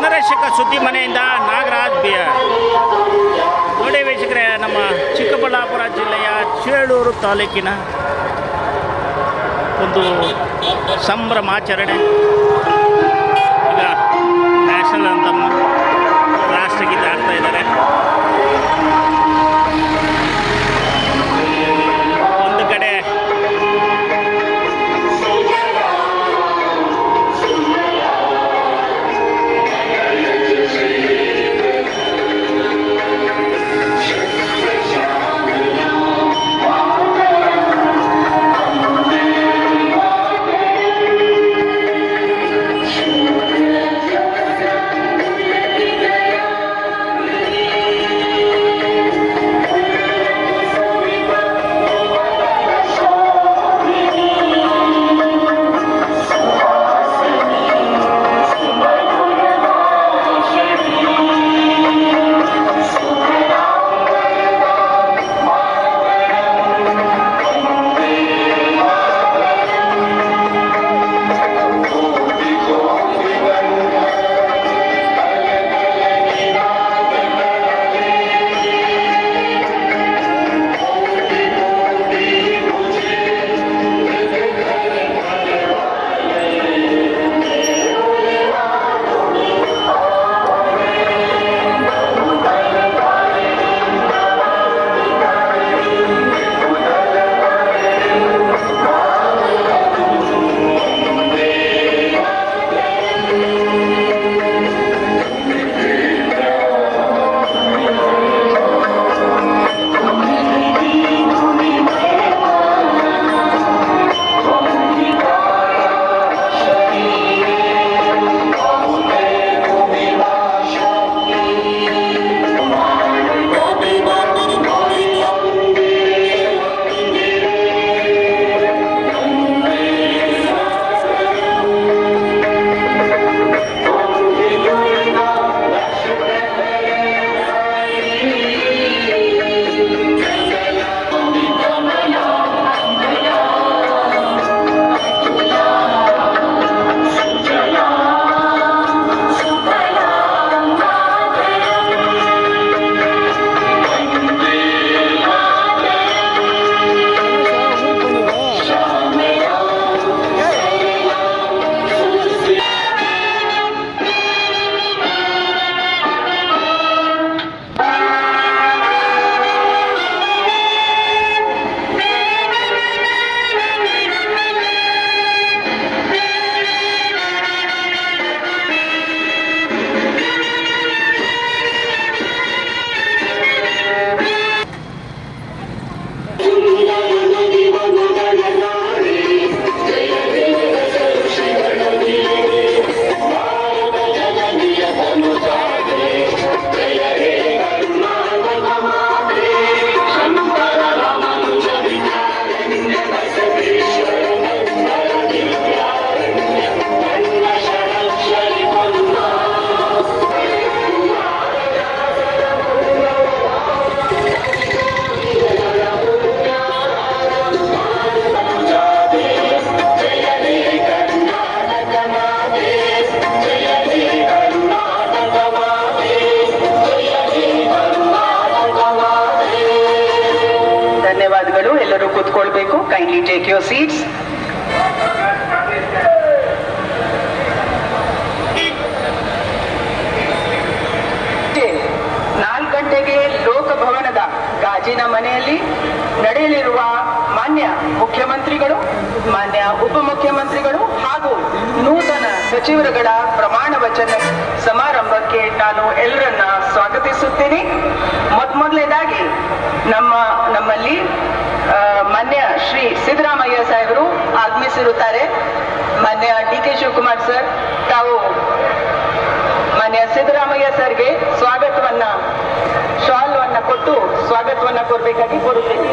ಜನರಕ್ಷಕ ಸುದ್ದಿ ಮನೆಯಿಂದ ನಾಗರಾಜ್ ಬಿಯರ್. ನೋಡಿ ವೀಕ್ಷಕರೇ, ನಮ್ಮ ಚಿಕ್ಕಬಳ್ಳಾಪುರ ಜಿಲ್ಲೆಯ ಚೇಳೂರು ತಾಲೂಕಿನ ಒಂದು ಸಂಭ್ರಮಾಚರಣೆ. ಈಗ ನ್ಯಾಷನಲ್ ಅಂತಮ್ಮ ರಾಷ್ಟ್ರಗೀತೆ ಆಡ್ತಾ ಇದ್ದಾರೆ. ಒಂದು ಕಡೆ ಎಲ್ಲರೂ ಕೂತ್ಕೊಳ್ಬೇಕು. Kindly take your seats. ಗಂಟೆಗೆ ಲೋಕಭವನದ ಗಾಜಿನ ಮನೆಯಲ್ಲಿ ನಡೆಯಲಿರುವ ಮಾನ್ಯ ಮುಖ್ಯಮಂತ್ರಿಗಳು, ಮಾನ್ಯ ಉಪಮುಖ್ಯಮಂತ್ರಿಗಳು ಹಾಗೂ ನೂತನ ಸಚಿವರುಗಳ ಪ್ರಮಾಣ ವಚನ ಸಮಾರಂಭಕ್ಕೆ ನಾನು ಎಲ್ಲರನ್ನ ಸ್ವಾಗತಿಸುತ್ತೇನೆ. ಮೊದಲನೇದಾಗಿ ನಮ್ಮಲ್ಲಿ ಮಾನ್ಯ ಶ್ರೀ ಸಿದ್ದರಾಮಯ್ಯ ಸಾಹೇಬರು ಆಗಮಿಸಿರುತ್ತಾರೆ. ಮಾನ್ಯ ಡಿ.ಕೆ. ಶಿವಕುಮಾರ್ ಸರ್, ತಾವು ಮಾನ್ಯ ಸಿದ್ದರಾಮಯ್ಯ ಸರ್ಗೆ ಶಾಲ್ವನ್ನ ಕೊಟ್ಟು ಸ್ವಾಗತವನ್ನ ಕೋರಬೇಕಾಗಿ ಕೋರುತ್ತೇನೆ.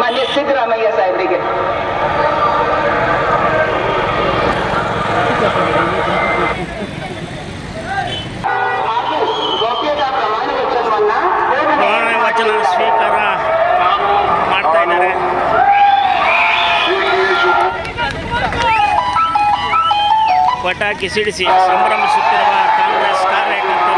ಮಾನ್ಯ ಸಿದ್ದರಾಮಯ್ಯ ಸಾಹೇಬರಿಗೆ ಹಾಗೂ ಗೌಪ್ಯತಾ ಪ್ರಮಾಣ ವಚನ ಸ್ವೀಕಾರ ಮಾಡ್ತಾ ಇದ್ದಾರೆ. ಪಟಾಕಿ ಸಿಡಿಸಿ ಸಂಭ್ರಮಿಸುತ್ತಿರುವ ಕಾಂಗ್ರೆಸ್ ಕಾರ್ಯಕರ್ತರು.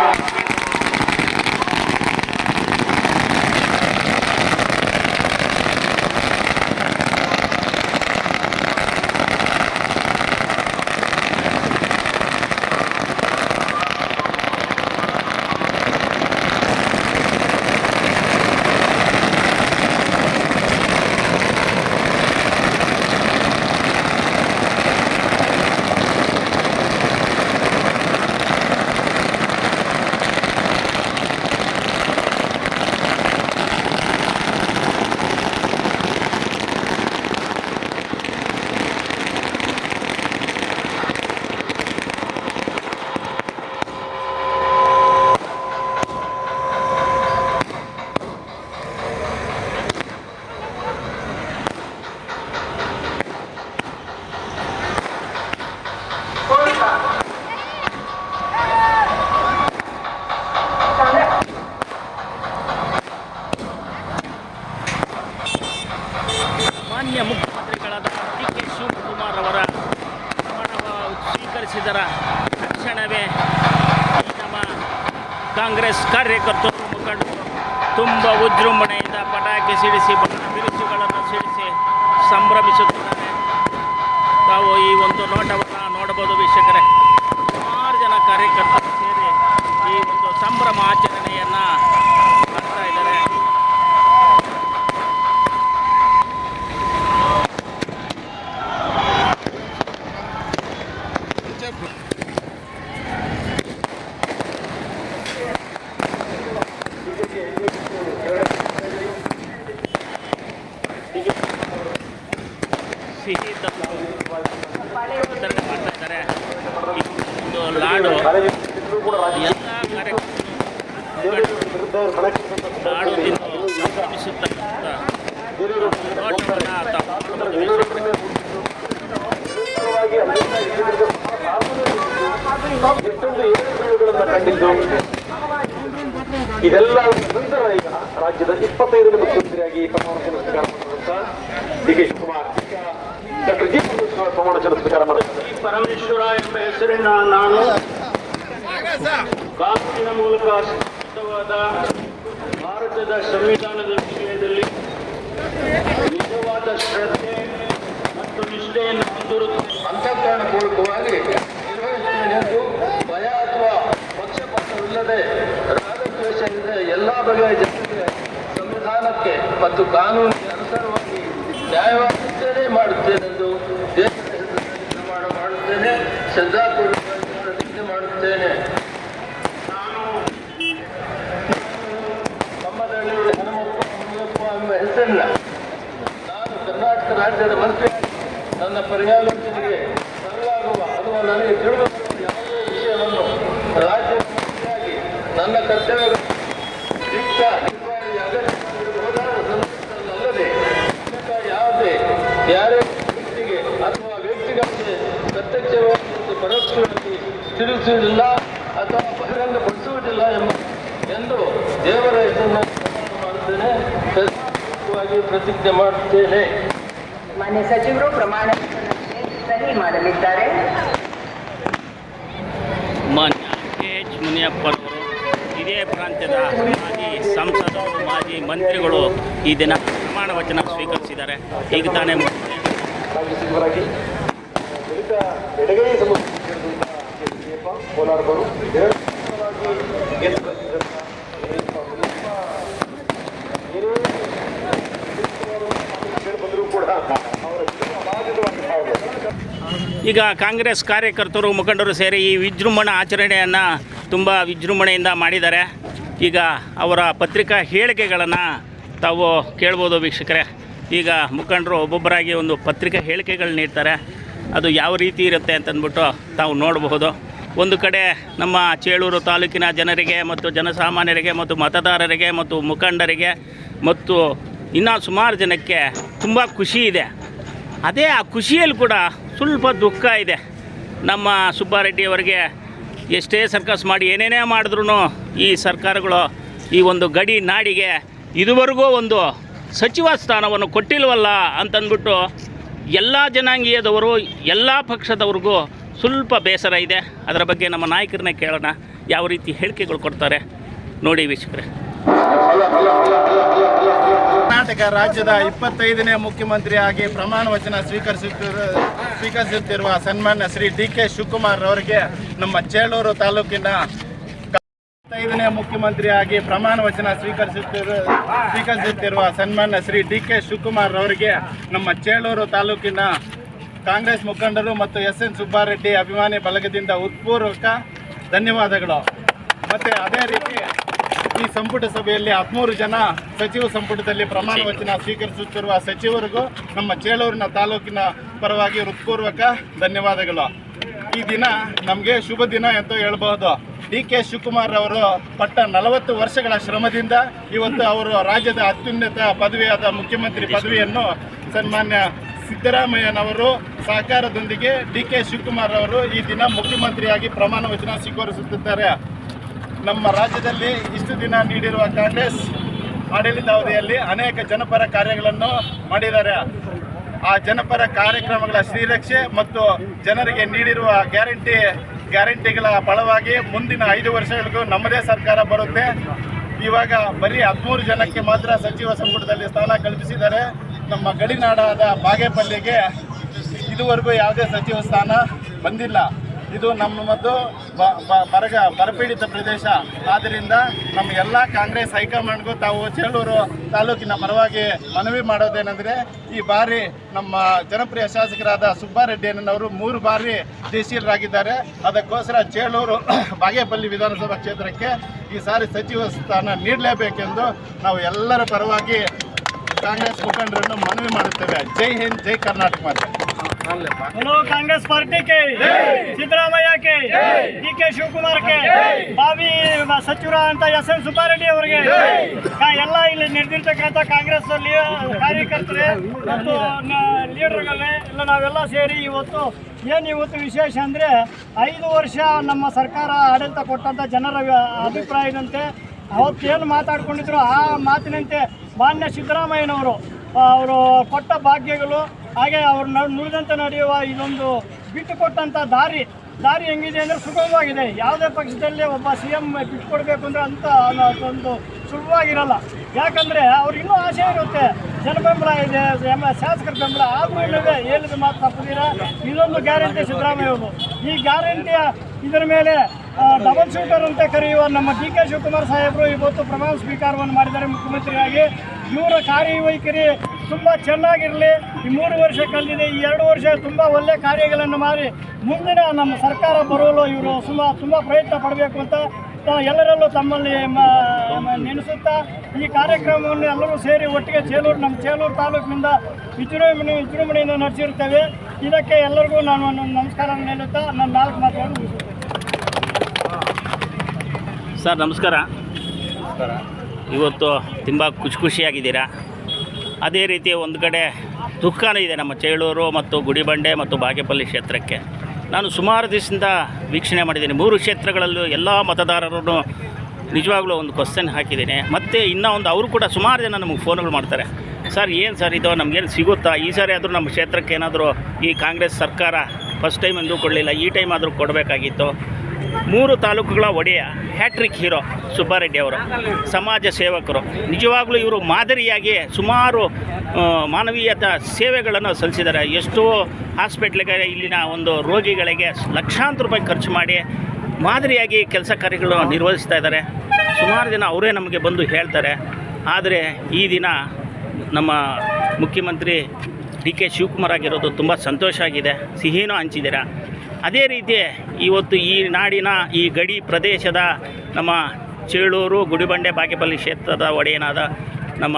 ಮಾನ್ಯ ಮುಖ್ಯಮಂತ್ರಿಗಳಾದ ಡಿ.ಕೆ. ಶಿವಕುಮಾರ್ ಅವರ ಪ್ರಮಾಣವ ಸ್ವೀಕರಿಸಿದರ ತಕ್ಷಣವೇ ಈ ನಮ್ಮ ಕಾಂಗ್ರೆಸ್ ಕಾರ್ಯಕರ್ತರು ಮುಖಂಡರು ತುಂಬ ವಿಜೃಂಭಣೆಯಿಂದ ಪಟಾಕಿ ಸಿಡಿಸಿ ಬಿರುಸುಗಳನ್ನು ಸಿಡಿಸಿ ಸಂಭ್ರಮಿಸುತ್ತಿದ್ದಾರೆ. ತಾವು ಈ ಒಂದು ನೋಟವನ್ನು ನೋಡಬಹುದು ವೀಕ್ಷಕರೇ. ಸುಮಾರು ಜನ ಕಾರ್ಯಕರ್ತರು ಸೇರಿ ಈ ಒಂದು ಸಂಭ್ರಮ ಆಚರಣೆಯನ್ನು ಮಾಡ್ತಾ ಇದ್ದಾರೆ. ಸಿಹಿ ವಿತರಣೆ ಮಾಡ್ತಾ ಇದ್ದಾರೆ. ಈ ಒಂದು ಲಾಡು ಎಲ್ಲ ಲಾಡು ತಿಂದು ಸಂಭ್ರಮಿಸುತ್ತಕ್ಕಂಥ ನೋಟವನ್ನು ತಾವು ನೋಡಬಹುದು. ಇದೆಲ್ಲ ನಂತರ ಈಗ ರಾಜ್ಯದ 25ನೇ ಮುಖ್ಯಮಂತ್ರಿಯಾಗಿ ಪ್ರಮಾಣ ಸ್ವೀಕಾರ ಮಾಡಿದಂತ ಡಿ.ಕೆ. Shivakumar doctor G. ಪ್ರಮಾಣ ಸ್ವೀಕಾರ ಮಾಡಿದ್ದಾರೆ. ಪರಮೇಶ್ವರ ಎಂಬ ಹೆಸರಿನ ನಾನು ಕಾನೂನಿನ ಮೂಲಕ ಸ್ಥಾಪಿತವಾದ ಭಾರತದ ಸಂವಿಧಾನದ ವಿಷಯದಲ್ಲಿ ನಿಜವಾದ ಶ್ರದ್ಧೆ ಮತ್ತು ನಿಷ್ಠೆಯನ್ನು ಹೊಂದಿರುತ್ತೇನೆ. ಅಂತಃಕರಣಪೂರ್ವಕವಾಗಿ ನಿರ್ವಹಿಸುತ್ತೇನೆಂದು ಭಯ ಅಥವಾ ಪಕ್ಷಪಾತವಿಲ್ಲದೆ ರಾಗದ್ವೇಷವಿಲ್ಲದೆ ಎಲ್ಲ ಬಗೆಯ ಜನರಿಗೆ ಸಂವಿಧಾನಕ್ಕೆ ಮತ್ತು ಕಾನೂನಿಗೆ ಅನುಸಾರವಾಗಿ ನ್ಯಾಯವಾಗುತ್ತೇನೆ ಮಾಡುತ್ತೇನೆಂದು ದೇಶದ ಹೆಸರಿನಲ್ಲಿ ಪ್ರಮಾಣ ಮಾಡುತ್ತೇನೆ. ಶ್ರದ್ಧಾಪೂರ್ವಕವಾಗಿ ಪ್ರತಿಜ್ಞೆ ಮಾಡುತ್ತೇನೆ. ನಾನು ಕಮ್ಮನಹಳ್ಳಿ ಹನುಮಪ್ಪ ಎಂಬ ಹೆಸರಿನ ನಾನು ಕರ್ನಾಟಕ ರಾಜ್ಯದ ಮಂತ್ರಿಯಾಗಿ ನನ್ನ ಪರ್ಯಾಲೋಚನೆಗೆ ತರಲಾಗುವ ಅಥವಾ ನನಗೆ ತಿಳಿದು ಯಾವುದೇ ವಿಷಯವನ್ನು ರಾಜ್ಯದ ಮಂತ್ರಿಯಾಗಿ ನನ್ನ ಕರ್ತವ್ಯಗಳು ಅಗತ್ಯವಿರುವುದಾದ ಸಂದರ್ಭದಲ್ಲದೆ ಯಾರೇ ವ್ಯಕ್ತಿಗೆ ಅಥವಾ ವ್ಯಕ್ತಿಗಳಿಗೆ ಪ್ರತ್ಯಕ್ಷವಾಗಿ ಮತ್ತು ಪರೋಕ್ಷವಾಗಿ ತಿಳಿಸುವುದಿಲ್ಲ ಅಥವಾ ಬಹಿರಂಗಪಡಿಸುವುದಿಲ್ಲ ಎಂದು ದೇವರ ಹೆಸರನ್ನು ಮಾಡುತ್ತೇನೆ. ಸತ್ಯವಾಗಿ ಪ್ರತಿಜ್ಞೆ ಮಾಡುತ್ತೇನೆ. ಮಾನ್ಯ ಸಚಿವರು ಪ್ರಮಾಣ ಸಹಿ ಮಾಡಲಿದ್ದಾರೆ. ಮಾನ್ಯ ಕೆ.ಎಚ್. ಮುನಿಯಪ್ಪರವರು ಇದೇ ಪ್ರಾಂತ್ಯದ ಮಾಜಿ ಸಂಸದರು ಮಾಜಿ ಮಂತ್ರಿಗಳು ಈ ದಿನ ಪ್ರಮಾಣ ವಚನ ಸ್ವೀಕರಿಸಿದ್ದಾರೆ. ಈಗ ತಾನೇ ರಾಜ್ಯ ಸಚಿವರಾಗಿ ದಲಿತ ಎಡಗೈ ಸಮುದಾಯ ಕೋಲಾರದವರು ಗೆದ್ದು ಬಂದಿದ್ದಂಥ ಬಂದರೂ ಕೂಡ ಅವರ ಈಗ ಕಾಂಗ್ರೆಸ್ ಕಾರ್ಯಕರ್ತರು ಮುಖಂಡರು ಸೇರಿ ಈ ವಿಜೃಂಭಣಾ ಆಚರಣೆಯನ್ನು ತುಂಬ ವಿಜೃಂಭಣೆಯಿಂದ ಮಾಡಿದ್ದಾರೆ. ಈಗ ಅವರ ಪತ್ರಿಕಾ ಹೇಳಿಕೆಗಳನ್ನು ತಾವು ಕೇಳ್ಬೋದು ವೀಕ್ಷಕರೇ. ಈಗ ಮುಖಂಡರು ಒಬ್ಬೊಬ್ಬರಾಗಿ ಒಂದು ಪತ್ರಿಕಾ ಹೇಳಿಕೆಗಳು ನೀಡ್ತಾರೆ. ಅದು ಯಾವ ರೀತಿ ಇರುತ್ತೆ ಅಂತಂದ್ಬಿಟ್ಟು ತಾವು ನೋಡಬಹುದು. ಒಂದು ಕಡೆ ನಮ್ಮ ಚೇಳೂರು ತಾಲೂಕಿನ ಜನರಿಗೆ ಮತ್ತು ಜನಸಾಮಾನ್ಯರಿಗೆ ಮತ್ತು ಮತದಾರರಿಗೆ ಮತ್ತು ಮುಖಂಡರಿಗೆ ಮತ್ತು ಇನ್ನೂ ಸುಮಾರು ಜನಕ್ಕೆ ತುಂಬ ಖುಷಿ ಇದೆ. ಅದೇ ಆ ಖುಷಿಯಲ್ಲಿ ಕೂಡ ಸ್ವಲ್ಪ ದುಃಖ ಇದೆ. ನಮ್ಮ ಸುಬ್ಬಾರೆಡ್ಡಿಯವರಿಗೆ ಎಷ್ಟೇ ಸರ್ಕಸ್ ಮಾಡಿ ಏನೇನೇ ಮಾಡಿದ್ರೂ ಈ ಸರ್ಕಾರಗಳು ಈ ಒಂದು ಗಡಿ ನಾಡಿಗೆ ಇದುವರೆಗೂ ಒಂದು ಸಚಿವ ಸ್ಥಾನವನ್ನು ಕೊಟ್ಟಿಲ್ವಲ್ಲ ಅಂತಂದ್ಬಿಟ್ಟು ಎಲ್ಲ ಜನಾಂಗೀಯದವರು ಎಲ್ಲ ಪಕ್ಷದವ್ರಿಗೂ ಸ್ವಲ್ಪ ಬೇಸರ ಇದೆ. ಅದರ ಬಗ್ಗೆ ನಮ್ಮ ನಾಯಕರನ್ನೇ ಕೇಳೋಣ, ಯಾವ ರೀತಿ ಹೇಳಿಕೆಗಳು ಕೊಡ್ತಾರೆ ನೋಡಿ ವೀಕ್ಷಕರೇ. ಕರ್ನಾಟಕ ರಾಜ್ಯದ 25ನೇ ಮುಖ್ಯಮಂತ್ರಿಯಾಗಿ ಪ್ರಮಾಣ ವಚನ ಸ್ವೀಕರಿಸುತ್ತಿರುವ ಸನ್ಮಾನ್ಯ ಶ್ರೀ DK ಶಿವಕುಮಾರ್ ಅವರಿಗೆ ನಮ್ಮ ಚೇಳೂರು ತಾಲೂಕಿನ 25ನೇ ಮುಖ್ಯಮಂತ್ರಿಯಾಗಿ ಪ್ರಮಾಣ ವಚನ ಸ್ವೀಕರಿಸುತ್ತಿರುವ ಸನ್ಮಾನ್ಯ ಶ್ರೀ DK ಶಿವಕುಮಾರ್ ಅವರಿಗೆ ನಮ್ಮ ಚೇಳೂರು ತಾಲೂಕಿನ ಕಾಂಗ್ರೆಸ್ ಮುಖಂಡರು ಮತ್ತು SN ಸುಬ್ಬಾರೆಡ್ಡಿ ಅಭಿಮಾನಿ ಬಳಗದಿಂದ ಹೃತ್ಪೂರ್ವಕ ಧನ್ಯವಾದಗಳು. ಮತ್ತು ಅದೇ ರೀತಿ ಈ ಸಂಪುಟ ಸಭೆಯಲ್ಲಿ 13 ಜನ ಸಚಿವ ಸಂಪುಟದಲ್ಲಿ ಪ್ರಮಾಣ ವಚನ ಸ್ವೀಕರಿಸುತ್ತಿರುವ ಸಚಿವರಿಗೂ ನಮ್ಮ ಚೇಳೂರಿನ ತಾಲೂಕಿನ ಪರವಾಗಿ ಹೃತ್ಪೂರ್ವಕ ಧನ್ಯವಾದಗಳು. ಈ ದಿನ ನಮಗೆ ಶುಭ ದಿನ ಅಂತ ಹೇಳ್ಬೋದು. DK ಶಿವಕುಮಾರ್ ಅವರು ಪಟ್ಟ 40 ವರ್ಷಗಳ ಶ್ರಮದಿಂದ ಇವತ್ತು ಅವರು ರಾಜ್ಯದ ಅತ್ಯುನ್ನತ ಪದವಿಯಾದ ಮುಖ್ಯಮಂತ್ರಿ ಪದವಿಯನ್ನು ಸನ್ಮಾನ್ಯ ಸಿದ್ದರಾಮಯ್ಯನವರು ಸಹಕಾರದೊಂದಿಗೆ DK ಶಿವಕುಮಾರ್ ಅವರು ಈ ದಿನ ಮುಖ್ಯಮಂತ್ರಿಯಾಗಿ ಪ್ರಮಾಣ ವಚನ ಸ್ವೀಕರಿಸುತ್ತಿದ್ದಾರೆ. ನಮ್ಮ ರಾಜ್ಯದಲ್ಲಿ ಇಷ್ಟು ದಿನ ನೀಡಿರುವ ಕಾಂಗ್ರೆಸ್ ಆಡಳಿತಾವಧಿಯಲ್ಲಿ ಅನೇಕ ಜನಪರ ಕಾರ್ಯಗಳನ್ನು ಮಾಡಿದ್ದಾರೆ. ಆ ಜನಪರ ಕಾರ್ಯಕ್ರಮಗಳ ಶ್ರೀರಕ್ಷೆ ಮತ್ತು ಜನರಿಗೆ ನೀಡಿರುವ ಗ್ಯಾರಂಟಿಗಳ ಫಲವಾಗಿ ಮುಂದಿನ 5 ವರ್ಷಗಳಿಗೂ ನಮ್ಮದೇ ಸರ್ಕಾರ ಬರುತ್ತೆ. ಇವಾಗ ಬರೀ 13 ಜನಕ್ಕೆ ಮಾತ್ರ ಸಚಿವ ಸಂಪುಟದಲ್ಲಿ ಸ್ಥಾನ ಕಲ್ಪಿಸಿದ್ದಾರೆ. ನಮ್ಮ ಗಡಿನಾಡಾದ ಬಾಗೇಪಲ್ಲಿಗೆ ಇದುವರೆಗೂ ಯಾವುದೇ ಸಚಿವ ಸ್ಥಾನ ಬಂದಿಲ್ಲ. ಇದು ನಮ್ಮದು ಬರಪೀಡಿತ ಪ್ರದೇಶ. ಆದ್ದರಿಂದ ನಮ್ಮ ಎಲ್ಲ ಕಾಂಗ್ರೆಸ್ ಹೈಕಮಾಂಡ್ಗೂ ತಾವು ಚೇಳೂರು ತಾಲೂಕಿನ ಪರವಾಗಿ ಮನವಿ ಮಾಡೋದೇನೆಂದರೆ, ಈ ಬಾರಿ ನಮ್ಮ ಜನಪ್ರಿಯ ಶಾಸಕರಾದ ಸುಬ್ಬಾರೆಡ್ಡಿಯನ್ನವರು 3 ಬಾರಿ ಜಯಶೀಲರಾಗಿದ್ದಾರೆ. ಅದಕ್ಕೋಸ್ಕರ ಚೇಳೂರು ಬಾಗೇಪಲ್ಲಿ ವಿಧಾನಸಭಾ ಕ್ಷೇತ್ರಕ್ಕೆ ಈ ಸಾರಿ ಸಚಿವ ಸ್ಥಾನ ನೀಡಲೇಬೇಕೆಂದು ನಾವು ಎಲ್ಲರ ಪರವಾಗಿ ಕಾಂಗ್ರೆಸ್ ಮುಖಂಡರನ್ನು ಮನವಿ ಮಾಡುತ್ತೇವೆ. ಜೈ ಹಿಂದ್, ಜೈ ಕರ್ನಾಟಕ ಮಾತೆ. बोलो कांग्रेस पार्टी के, ಸಿದ್ದರಾಮಯ್ಯ के, DK ಶಿವಕುಮಾರ್ के, ಬಾವಿ ಸಚಿವರ ಅಂತ SN ಸುಬ್ಬಾರೆಡ್ಡಿ ಅವರಿಗೆ, ಎಲ್ಲ ಇಲ್ಲಿ ನಡೆದಿರ್ತಕ್ಕಂಥ ಕಾಂಗ್ರೆಸ್ ಕಾರ್ಯಕರ್ತರೇ ಮತ್ತು ಲೀಡರ್ಗಳೇ ಎಲ್ಲ ನಾವೆಲ್ಲ ಸೇರಿ ಇವತ್ತು ವಿಶೇಷ ಅಂದರೆ 5 ವರ್ಷ ನಮ್ಮ ಸರ್ಕಾರ ಆಡಳಿತ ಕೊಟ್ಟಂಥ ಜನರ ಅಭಿಪ್ರಾಯದಂತೆ ಅವತ್ತೇನು ಮಾತಾಡ್ಕೊಂಡಿದ್ರು ಆ ಮಾತಿನಂತೆ ಮಾನ್ಯ ಸಿದ್ದರಾಮಯ್ಯನವರು ಅವರು ಕೊಟ್ಟ ಭಾಗ್ಯಗಳು, ಹಾಗೆ ಅವ್ರು ನುಡಿದಂತೆ ನಡೆಯುವ ಇದೊಂದು ಬಿಟ್ಟು ಕೊಟ್ಟಂಥ ದಾರಿ ಹೆಂಗಿದೆ ಅಂದರೆ ಸುಗಮವಾಗಿದೆ. ಯಾವುದೇ ಪಕ್ಷದಲ್ಲಿ ಒಬ್ಬ CM ಬಿಟ್ಟುಕೊಡ್ಬೇಕು ಅಂದರೆ ಅಂತ ಅದೊಂದು ಸುಲಭವಾಗಿರಲ್ಲ. ಯಾಕಂದರೆ ಅವ್ರು ಇನ್ನೂ ಆಸೆ ಇರುತ್ತೆ, ಜನಬೆಂಬಲ ಇದೆ, ಶಾಸಕರ ಬೆಂಬಲ, ಆದರೂ ಇಲ್ಲವೇ ಹೇಳಿದ ಮಾತು ತಪ್ಪದಿರ ಇದೊಂದು ಗ್ಯಾರಂಟಿ ಸಿದ್ದರಾಮಯ್ಯವರು. ಈ ಗ್ಯಾರಂಟಿಯ ಇದರ ಮೇಲೆ ಡಬಲ್ ಶೂಟರ್ ಅಂತ ಕರೆಯುವ ನಮ್ಮ DK ಶಿವಕುಮಾರ್ ಸಾಹೇಬರು ಇವತ್ತು ಪ್ರಮಾಣ ಸ್ವೀಕಾರವನ್ನು ಮಾಡಿದ್ದಾರೆ ಮುಖ್ಯಮಂತ್ರಿಯಾಗಿ. ಇವರ ಕಾರ್ಯವೈಖರಿ ತುಂಬ ಚೆನ್ನಾಗಿರಲಿ. ಈ 3 ವರ್ಷ ಕಳೆದಿದೆ, ಈ 2 ವರ್ಷ ತುಂಬ ಒಳ್ಳೆಯ ಕಾರ್ಯಗಳನ್ನು ಮಾಡಿ ಮುಂದಿನ ನಮ್ಮ ಸರ್ಕಾರ ಬರಲು ಇವರು ತುಂಬ ಪ್ರಯತ್ನ ಪಡಬೇಕು ಅಂತ ಎಲ್ಲರಲ್ಲೂ ತಮ್ಮಲ್ಲಿ ನೆನೆಸುತ್ತಾ ಈ ಕಾರ್ಯಕ್ರಮವನ್ನು ಎಲ್ಲರೂ ಸೇರಿ ಒಟ್ಟಿಗೆ ನಮ್ಮ ಚೇಳೂರು ತಾಲೂಕಿನಿಂದ ವಿಜೃಂಭಣೆಯಿಂದ ನಡೆಸಿರ್ತೇವೆ. ಇದಕ್ಕೆ ಎಲ್ಲರಿಗೂ ನಾನು ನಮಸ್ಕಾರ ಹೇಳುತ್ತಾ ನನ್ನ 4 ಮಾತುಗಳನ್ನು ಮುಗಿಸುತ್ತೇನೆ. ಸರ್ ನಮಸ್ಕಾರ. ಇವತ್ತು ತುಂಬ ಖುಷಿಯಾಗಿದ್ದೀರಾ. ಅದೇ ರೀತಿ ಒಂದು ಕಡೆ ದುಃಖನೂ ಇದೆ ನಮ್ಮ ಚೇಳೂರು ಮತ್ತು ಗುಡಿಬಂಡೆ ಮತ್ತು ಬಾಗೇಪಲ್ಲಿ ಕ್ಷೇತ್ರಕ್ಕೆ. ನಾನು ಸುಮಾರು ದಿವಸದಿಂದ ವೀಕ್ಷಣೆ ಮಾಡಿದ್ದೀನಿ. 3 ಕ್ಷೇತ್ರಗಳಲ್ಲೂ ಎಲ್ಲ ಮತದಾರರನ್ನು ನಿಜವಾಗ್ಲೂ ಒಂದು ಕ್ವಶನ್ ಹಾಕಿದ್ದೀನಿ. ಮತ್ತು ಇನ್ನೂ ಅವರು ಕೂಡ ಸುಮಾರು ಜನ ನಮಗೆ ಫೋನ್ಗಳು ಮಾಡ್ತಾರೆ, ಸರ್ ಏನು ಸರ್ ಇದು ನಮಗೇನು ಸಿಗುತ್ತಾ, ಈ ಸಾರಿ ಆದರೂ ನಮ್ಮ ಕ್ಷೇತ್ರಕ್ಕೆ ಏನಾದರೂ ಈ ಕಾಂಗ್ರೆಸ್ ಸರ್ಕಾರ ಫಸ್ಟ್ ಟೈಮ್ ಎಂದೂ ಕೊಡಲಿಲ್ಲ, ಈ ಟೈಮ್ ಆದರೂ ಕೊಡಬೇಕಾಗಿತ್ತು. 3 ತಾಲೂಕುಗಳ ಒಡೆಯ ಹ್ಯಾಟ್ರಿಕ್ ಹೀರೋ ಸುಬ್ಬಾರೆಡ್ಡಿ ಅವರು, ಸಮಾಜ ಸೇವಕರು. ನಿಜವಾಗ್ಲೂ ಇವರು ಮಾದರಿಯಾಗಿ ಸುಮಾರು ಮಾನವೀಯತ ಸೇವೆಗಳನ್ನು ಸಲ್ಲಿಸಿದ್ದಾರೆ. ಎಷ್ಟೋ ಹಾಸ್ಪಿಟ್ಲಿಗೆ ಇಲ್ಲಿನ ಒಂದು ರೋಗಿಗಳಿಗೆ ಲಕ್ಷಾಂತರ ರೂಪಾಯಿ ಖರ್ಚು ಮಾಡಿ ಮಾದರಿಯಾಗಿ ಕೆಲಸ ಕಾರ್ಯಗಳನ್ನು ನಿರ್ವಹಿಸ್ತಾ ಇದ್ದಾರೆ. ಸುಮಾರು ಜನ ಅವರೇ ನಮಗೆ ಬಂದು ಹೇಳ್ತಾರೆ. ಆದರೆ ಈ ದಿನ ನಮ್ಮ ಮುಖ್ಯಮಂತ್ರಿ DK ಶಿವಕುಮಾರ್ ಆಗಿರೋದು ತುಂಬ ಸಂತೋಷ ಆಗಿದೆ, ಸಿಹಿನೂ ಹಂಚಿದ್ದೀರಾ. ಅದೇ ರೀತಿ ಇವತ್ತು ಈ ನಾಡಿನ ಈ ಗಡಿ ಪ್ರದೇಶದ ನಮ್ಮ ಚೇಳೂರು ಗುಡಿಬಂಡೆ ಬಾಗೇಪಲ್ಲಿ ಕ್ಷೇತ್ರದ ಒಡೆಯನಾದ ನಮ್ಮ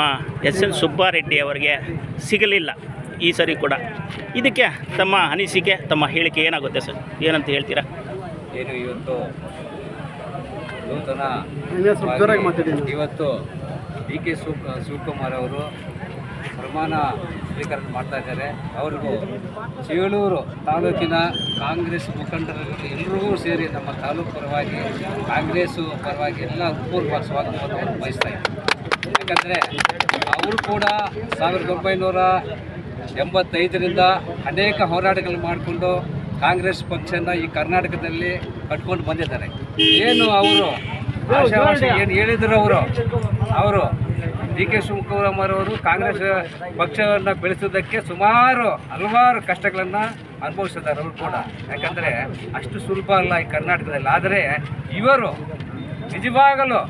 SN ಸುಬ್ಬಾರೆಡ್ಡಿ ಅವರಿಗೆ ಸಿಗಲಿಲ್ಲ ಈ ಸರಿ ಕೂಡ. ಇದಕ್ಕೆ ತಮ್ಮ ಅನಿಸಿಕೆ, ತಮ್ಮ ಹೇಳಿಕೆ ಏನಾಗುತ್ತೆ ಸರ್? ಏನಂತ ಹೇಳ್ತೀರಾ? ಏನು ಇವತ್ತು ನೂತನ ಇವತ್ತು DK ಶಿವಕುಮಾರ್ ಅವರು ಪ್ರಮಾಣ ಸ್ವೀಕಾರ ಮಾಡ್ತಾ ಇದ್ದಾರೆ. ಅವ್ರಿಗೂ ಚೇಳೂರು ತಾಲೂಕಿನ ಕಾಂಗ್ರೆಸ್ ಮುಖಂಡರಲ್ಲಿ ಎಲ್ಲರಿಗೂ ಸೇರಿ ನಮ್ಮ ತಾಲೂಕು ಪರವಾಗಿ ಕಾಂಗ್ರೆಸ್ಸು ಪರವಾಗಿ ಎಲ್ಲ ಪೂರ್ವಕ ಸ್ವಾಗತವನ್ನು ಬಯಸ್ತಾ ಇದ್ದಾರೆ. ಯಾಕಂದರೆ ಅವರು ಕೂಡ 1990 85ರಿಂದ ಅನೇಕ ಹೋರಾಟಗಳು ಮಾಡಿಕೊಂಡು ಕಾಂಗ್ರೆಸ್ ಪಕ್ಷನ ಈ ಕರ್ನಾಟಕದಲ್ಲಿ ಕಟ್ಕೊಂಡು ಬಂದಿದ್ದಾರೆ. ಏನು ಅವರು ಆಶಾವಾಸಿ ಏನು ಹೇಳಿದ್ರು ಅವರು ಡಿ ಕೆ ಶಿವಕುಮಾರ್ ಅವರು ಕಾಂಗ್ರೆಸ್ ಪಕ್ಷವನ್ನು ಬೆಳೆಸೋದಕ್ಕೆ ಹಲವಾರು ಕಷ್ಟಗಳನ್ನು ಅನುಭವಿಸಿದ್ದಾರೆ ಅವರು ಕೂಡ. ಯಾಕಂದರೆ ಅಷ್ಟು ಸುಲಭ ಅಲ್ಲ ಈ ಕರ್ನಾಟಕದಲ್ಲಿ. ಆದರೆ ಇವರು ನಿಜವಾಗಲೂ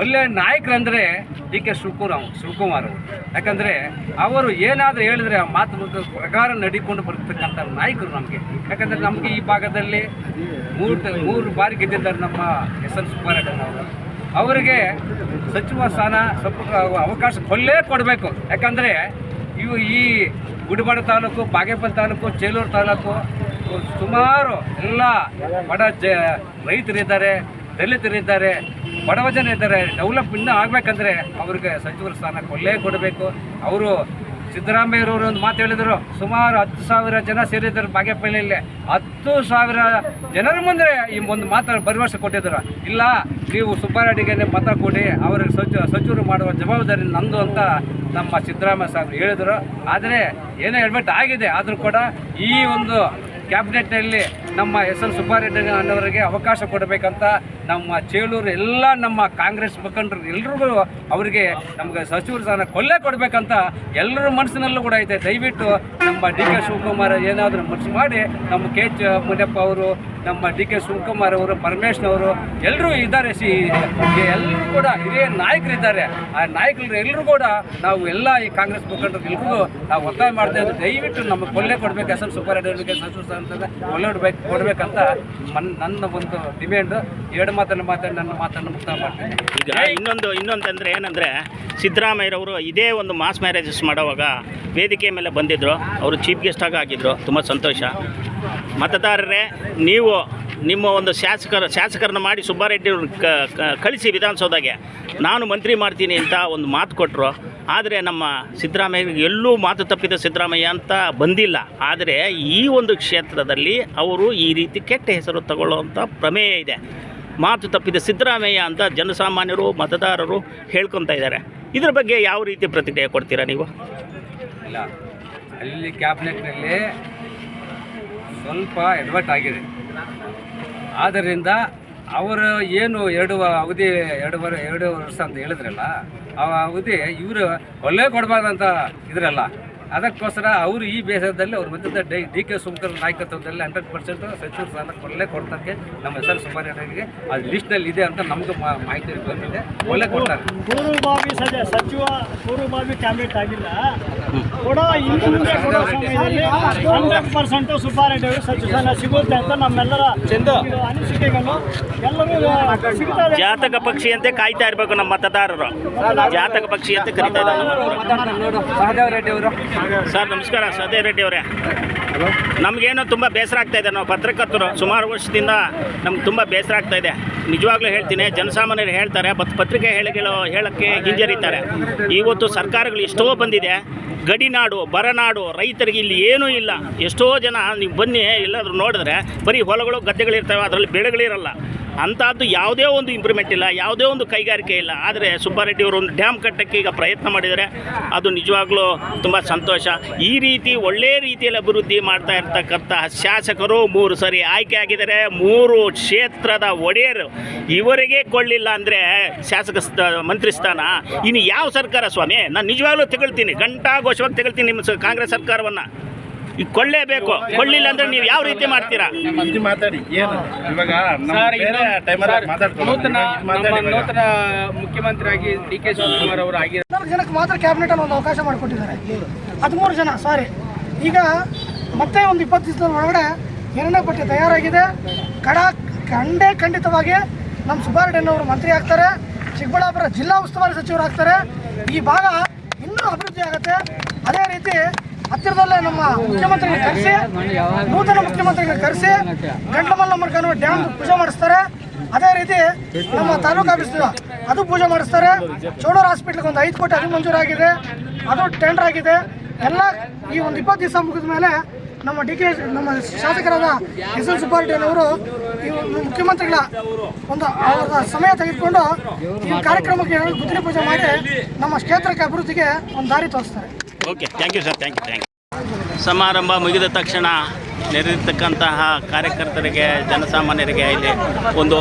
ಒಳ್ಳೆಯ ನಾಯಕರಂದರೆ ಡಿ ಕೆ ಶಿವಕುಮಾರ್ ಅವರು. ಯಾಕಂದರೆ ಅವರು ಏನಾದರೂ ಹೇಳಿದ್ರೆ ಆ ಮಾತು ಪ್ರಕಾರ ನಡಿಕೊಂಡು ಬರ್ತಕ್ಕಂಥ ನಾಯಕರು ನಮಗೆ. ಯಾಕಂದರೆ ನಮಗೆ ಈ ಭಾಗದಲ್ಲಿ ಮೂರು ಬಾರಿ ಗೆದ್ದಿದ್ದಾರೆ ನಮ್ಮ ಎಸ್.ಎನ್. ಸುಬ್ಬಾರೆಡ್ಡಿಯವರು. ಅವರಿಗೆ ಸಚಿವ ಸ್ಥಾನ ಅವಕಾಶ ಕೊಡಬೇಕು. ಯಾಕಂದರೆ ಈ ಗುಡಿಬಾಡ ತಾಲೂಕು, ಬಾಗೇಪಲ್ಲಿ ತಾಲೂಕು, ಚೇಲೂರು ತಾಲೂಕು ಸುಮಾರು ಎಲ್ಲ ಬಡ ರೈತರಿದ್ದಾರೆ, ದಲಿತರಿದ್ದಾರೆ, ಬಡವ ಜನ ಇದ್ದಾರೆ. ಡೆವಲಪ್ ಇನ್ನೂ ಆಗಬೇಕಂದ್ರೆ ಅವ್ರಿಗೆ ಸಚಿವರ ಸ್ಥಾನ ಕೊಡಬೇಕು. ಅವರು ಸಿದ್ದರಾಮಯ್ಯರವರು ಒಂದು ಮಾತು ಹೇಳಿದರು, ಸುಮಾರು 10,000 ಜನ ಸೇರಿದ್ದಾರೆ ಬಾಗೇಪಲ್ಲಿಯಲ್ಲಿ. 10,000 ಜನರ ಮುಂದೆ ಈ ಒಂದು ಭರವಸೆ ಕೊಟ್ಟಿದ್ದರು. ಇಲ್ಲ, ನೀವು ಸುಬ್ಬಾರೆಡ್ಡಿಗೆ ಮತ ಕೊಡಿ, ಅವ್ರಿಗೆ ಸಚಿವರು ಮಾಡುವ ಜವಾಬ್ದಾರಿ ನಂದು ಅಂತ ನಮ್ಮ ಸಿದ್ದರಾಮಯ್ಯ ಸಾಹೇಬರು ಹೇಳಿದರು. ಆದರೆ ಏನೋ ಎಡ್ಮೆಂಟ್ ಆಗಿದೆ, ಆದರೂ ಕೂಡ ಈ ಒಂದು ಕ್ಯಾಬಿನೆಟ್ನಲ್ಲಿ ನಮ್ಮ ಎಸ್.ಎನ್. ಸುಬ್ಬಾರೆಡ್ಡಿ ಅನ್ನೋರಿಗೆ ಅವಕಾಶ ಕೊಡಬೇಕಂತ ನಮ್ಮ ಚೇಳೂರು ಎಲ್ಲ ನಮ್ಮ ಕಾಂಗ್ರೆಸ್ ಮುಖಂಡರು ಎಲ್ರಿಗೂ ಅವರಿಗೆ ನಮಗೆ ಸಚಿವರ ಸ್ಥಾನ ಕೊಡಬೇಕಂತ ಎಲ್ಲರ ಮನಸ್ಸಿನಲ್ಲೂ ಕೂಡ ಐತೆ. ದಯವಿಟ್ಟು ನಮ್ಮ ಡಿ ಕೆ ಶಿವಕುಮಾರ್ ಏನಾದರೂ ಮನಸ್ಸು ಮಾಡಿ ನಮ್ಮ ಕೆ ಎಚ್ ಮುನಿಯಪ್ಪ ಅವರು, ನಮ್ಮ ಡಿ ಕೆ ಶಿವಕುಮಾರ್ ಅವರು, ಪರಮೇಶ್ನವರು ಎಲ್ಲರೂ ಇದ್ದಾರೆ. ಎಲ್ಲರೂ ಕೂಡ ಹಿರಿಯ ನಾಯಕರಿದ್ದಾರೆ. ಆ ನಾಯಕರು ಎಲ್ಲರೂ ಕೂಡ ನಾವು ಎಲ್ಲ ಈ ಕಾಂಗ್ರೆಸ್ ಮುಖಂಡರು ಎಲ್ರಿಗೂ ನಾವು ಒತ್ತಾಯ ಮಾಡ್ತಾ ಇದ್ದೀವಿ. ದಯವಿಟ್ಟು ನಮಗೆ ಕೊಡಬೇಕು. ಎಸ್.ಎನ್. ಸುಬ್ಬಾರೆಡ್ಡಿ ಅವರಿಗೆ ಸಚಿವ ಸ್ಥಾನ ಕೊಡಬೇಕಂತ ನನ್ನ ಒಂದು ಡಿಮ್ಯಾಂಡು. ಎರಡು ಮಾತಾಡಿ ನನ್ನ ಮಾತನ್ನು ಮುಕ್ತಾಯ ಮಾಡ್ತೀನಿ. ಈಗ ಇನ್ನೊಂದಂದರೆ ಏನಂದರೆ, ಸಿದ್ದರಾಮಯ್ಯರವರು ಇದೇ ಒಂದು ಮಾಸ್ ಮ್ಯಾರೇಜಸ್ ಮಾಡೋವಾಗ ವೇದಿಕೆ ಮೇಲೆ ಬಂದಿದ್ದರು. ಅವರು ಚೀಫ್ ಗೆಸ್ಟಾಗಿ ಆಗಿದ್ದರು. ತುಂಬ ಸಂತೋಷ. ಮತದಾರರೇ, ನೀವು ನಿಮ್ಮ ಒಂದು ಶಾಸಕರನ್ನ ಮಾಡಿ ಸುಬ್ಬಾರೆಡ್ಡಿ ಕಳಿಸಿ ವಿಧಾನಸೌಧಗೆ ನಾನು ಮಂತ್ರಿ ಮಾಡ್ತೀನಿ ಅಂತ ಒಂದು ಮಾತು ಕೊಟ್ಟರು. ಆದರೆ ನಮ್ಮ ಸಿದ್ದರಾಮಯ್ಯ ಎಲ್ಲೂ ಮಾತು ತಪ್ಪಿದ ಸಿದ್ದರಾಮಯ್ಯ ಅಂತ ಬಂದಿಲ್ಲ. ಆದರೆ ಈ ಒಂದು ಕ್ಷೇತ್ರದಲ್ಲಿ ಅವರು ಈ ರೀತಿ ಕೆಟ್ಟ ಹೆಸರು ತಗೊಳ್ಳುವಂಥ ಪ್ರಮೇಯ ಇದೆ. ಮಾತು ತಪ್ಪಿದ ಸಿದ್ದರಾಮಯ್ಯ ಅಂತ ಜನಸಾಮಾನ್ಯರು, ಮತದಾರರು ಹೇಳ್ಕೊತಾ ಇದ್ದಾರೆ. ಇದ್ರ ಬಗ್ಗೆ ಯಾವ ರೀತಿ ಪ್ರತಿಕ್ರಿಯೆ ಕೊಡ್ತೀರಾ ನೀವು? ಇಲ್ಲ, ಅಲ್ಲಿ ಕ್ಯಾಬಿನೆಟ್ನಲ್ಲಿ ಸ್ವಲ್ಪ ಎಡವಟ್ ಆಗಿದೆ. ಆದ್ದರಿಂದ ಅವರು ಏನು 2 ವರ್ಷ ಅಂತ ಹೇಳಿದ್ರಲ್ಲ, ಆ ಅವಧಿ ಇವರು ಒಳ್ಳೆ ಕೊಡಬಾರ್ದಂತ ಇದ್ರಲ್ಲ. ಅದಕ್ಕೋಸ್ಕರ ಅವರು ಈ ಬೇಸರದಲ್ಲಿ ಅವ್ರ ಮಧ್ಯದ ಡಿ ಕೆ ಶಿವಕುಮಾರ್ ನಾಯಕತ್ವದಲ್ಲಿ 100% ಸಚಿವ ಸ್ಥಾನ ಕೊಡ್ತಕ್ಕೆ ನಮ್ಮ ಎಸ್.ಎನ್. ಸುಬ್ಬಾರೆಡ್ಡಿಗೆ ಅದು ಲಿಸ್ಟ್ನಲ್ಲಿ ಇದೆ ಅಂತ ನಮಗೂ ಮಾಹಿತಿ ಬಂದಿದೆ. ಒಳ್ಳೆ ಕೊಡ್ತಾರೆ. ಪೂರ್ವಭಾವಿ ಕ್ಯಾಬಿನೆಟ್ ಆಗಿಲ್ಲ ಕೊಡೋ ಹಿಂದೆ ಕೊಡೋ ಸಮಯದಲ್ಲಿ 100% ಸುಬ್ಬಾರೆಡ್ಡಿ ಅವರು ಸಚಿವ ಸ್ಥಾನ ಸಿಗುತ್ತೆ ಅಂತ ನಮ್ಮೆಲ್ಲರ ಅನಿಸಿಕೆಗಳು ಎಲ್ಲರೂ ಸಿಗ್ತದೆ. ಜಾತಕ ಪಕ್ಷಿಯಂತೆ ಕಾಯ್ತಾ ಇರಬೇಕು ನಮ್ಮ ಮತದಾರರು. ಜಾತಕ ಪಕ್ಷಿ ಅಂತ ಕರೀತಾ ಇದ್ದಾರೆ. ಸಹದೇವ್ ರೆಡ್ಡಿ ಅವರು. ಸರ್ ನಮಸ್ಕಾರ. ಸಹದೇವ್ ರೆಡ್ಡಿ ಅವರೇ, ನಮಗೇನೋ ತುಂಬ ಬೇಸರ ಆಗ್ತಾಯಿದೆ. ನಾವು ಪತ್ರಕರ್ತರು ಸುಮಾರು ವರ್ಷದಿಂದ ನಮ್ಗೆ ತುಂಬ ಬೇಸರ ಆಗ್ತಾಯಿದೆ. ನಿಜವಾಗ್ಲೂ ಹೇಳ್ತೀನಿ, ಜನಸಾಮಾನ್ಯರು ಹೇಳ್ತಾರೆ, ಪತ್ರಿಕೆ ಹೇಳೋಕ್ಕೆ ಹಿಂಜರಿತಾರೆ. ಇವತ್ತು ಸರ್ಕಾರಗಳು ಎಷ್ಟೋ ಬಂದಿದೆ. ಗಡಿನಾಡು, ಬರನಾಡು, ರೈತರಿಗೆ ಇಲ್ಲಿ ಏನೂ ಇಲ್ಲ. ಎಷ್ಟೋ ಜನ ನೀವು ಬನ್ನಿ ಎಲ್ಲಾದರೂ ನೋಡಿದ್ರೆ ಬರೀ ಹೊಲಗಳು, ಗದ್ದೆಗಳಿರ್ತವೆ, ಅದರಲ್ಲಿ ಬೆಳೆಗಳಿರಲ್ಲ. ಅಂಥದ್ದು ಯಾವುದೇ ಒಂದು ಇಂಪ್ರೂವ್ಮೆಂಟ್ ಇಲ್ಲ, ಯಾವುದೇ ಒಂದು ಕೈಗಾರಿಕೆ ಇಲ್ಲ. ಆದರೆ ಸುಬ್ಬಾರೆಡ್ಡಿ ಅವರು ಒಂದು ಡ್ಯಾಮ್ ಕಟ್ಟಕ್ಕೆ ಈಗ ಪ್ರಯತ್ನ ಮಾಡಿದರೆ ಅದು ನಿಜವಾಗ್ಲೂ ತುಂಬ ಸಂತೋಷ. ಈ ರೀತಿ ಒಳ್ಳೆಯ ರೀತಿಯಲ್ಲಿ ಅಭಿವೃದ್ಧಿ ಮಾಡ್ತಾ ಇರ್ತಕ್ಕಂಥ ಶಾಸಕರು 3 ಸರಿ ಆಯ್ಕೆ ಆಗಿದ್ದಾರೆ. 3 ಕ್ಷೇತ್ರದ ಒಡೆಯರು ಇವರಿಗೆ ಕೊಳ್ಳಿಲ್ಲ ಅಂದರೆ ಮಂತ್ರಿ ಸ್ಥಾನ ಇನ್ನು ಯಾವ ಸರ್ಕಾರ ಸ್ವಾಮಿ? ನಾನು ನಿಜವಾಗ್ಲೂ ತೆಗಳ್ತೀನಿ, ಘಂಟಾಘೋಷವಾಗಿ ತೆಗಳ್ತೀನಿ ನಿಮ್ಮ ಕಾಂಗ್ರೆಸ್ ಸರ್ಕಾರವನ್ನು. ಈಗ ಕೊಳ್ಳೇಬೇಕು. ಕೊಳ್ಳಿಲ್ಲ ಅಂದರೆ ನೀವು ಯಾವ ರೀತಿ ಮಾಡ್ತೀರಾ? ಮಾತಾಡಿ ಏನು ಇವಾಗ ನೂತನ ಮುಖ್ಯಮಂತ್ರಿಯಾಗಿ ಡಿ ಕೆ ಶಿವಕುಮಾರ್ ಅವರು ಆಗಿದ್ದಾರೆ. 4 ಜನಕ್ಕೆ ಮಾತ್ರ ಕ್ಯಾಬಿನೆಟ್ ಅಲ್ಲಿ ಒಂದು ಅವಕಾಶ ಮಾಡಿಕೊಟ್ಟಿದ್ದಾರೆ. 13 ಜನ ಈಗ ಮತ್ತೆ ಒಂದು 20 ದಿವಸದ ಒಳಗಡೆ 2ನೇ ಪಟ್ಟಿ ತಯಾರಾಗಿದೆ. ಖಂಡಿತವಾಗಿ ನಮ್ಮ ಸುಬ್ಬಾರೆಡ್ಡಿಯವರು ಮಂತ್ರಿ ಆಗ್ತಾರೆ. ಚಿಕ್ಕಬಳ್ಳಾಪುರ ಜಿಲ್ಲಾ ಉಸ್ತುವಾರಿ ಸಚಿವರು ಆಗ್ತಾರೆ. ಈ ಭಾಗ ಇನ್ನೂ ಅಭಿವೃದ್ಧಿ ಆಗುತ್ತೆ. ಅದೇ ರೀತಿ ಹತ್ತಿರದಲ್ಲೇ ನಮ್ಮ ಮುಖ್ಯಮಂತ್ರಿಗಳು ಕರೆಸಿ, ನೂತನ ಮುಖ್ಯಮಂತ್ರಿಗಳು ಕರೆಸಿ ಗಂಟಮಲ್ಲಮ್ಮ ಡ್ಯಾಮ್ ಪೂಜೆ ಮಾಡಿಸ್ತಾರೆ. ಅದೇ ರೀತಿ ನಮ್ಮ ತಾಲೂಕು ಆಫೀಸ್ ಅದು ಪೂಜೆ ಮಾಡಿಸ್ತಾರೆ. ಚೋಳೂರು ಹಾಸ್ಪಿಟ್ಲಿಗೆ ಒಂದು 5 ಕೋಟಿ ಅದು ಮಂಜೂರಾಗಿದೆ, ಅದು ಟೆಂಡರ್ ಆಗಿದೆ. ಎಲ್ಲ ಈ ಒಂದು 20 ದಿವಸ ಮುಗಿದ ಮೇಲೆ ನಮ್ಮ ಶಾಸಕರಾದ ಎಸ್.ಎನ್. ಸುಬ್ಬಾರೆಡ್ಡಿಯವರು ಈ ಮುಖ್ಯಮಂತ್ರಿಗಳ ಒಂದು ಅವರ ಸಮಯ ತೆಗೆದುಕೊಂಡು ಈ ಕಾರ್ಯಕ್ರಮಕ್ಕೆ ಗುತ್ತಿಗೆ ಪೂಜೆ ಮಾಡಿ ನಮ್ಮ ಕ್ಷೇತ್ರಕ್ಕೆ ಅಭಿವೃದ್ಧಿಗೆ ಒಂದು ದಾರಿ ತೋರಿಸ್ತಾರೆ. Okay thank you sir, thank you. ಸಮಾರಂಭ ಮುಗಿದ ತಕ್ಷಣ ನೆರೆದಿರ್ತಕ್ಕಂತಹ ಕಾರ್ಯಕರ್ತರಿಗೆ, ಜನಸಾಮಾನ್ಯರಿಗೆ ಇಲ್ಲಿ ಒಂದು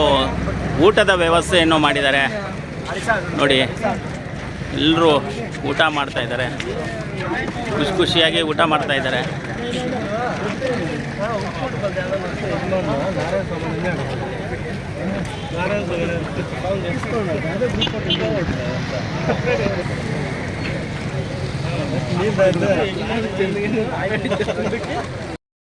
ಊಟದ ವ್ಯವಸ್ಥೆಯನ್ನು ಮಾಡಿದ್ದಾರೆ. ನೋಡಿ, ಎಲ್ಲರೂ ಊಟ ಮಾಡ್ತಾ ಇದ್ದಾರೆ, ಖುಷಿಯಾಗಿ ಊಟ ಮಾಡ್ತಾ ಇದ್ದಾರೆ.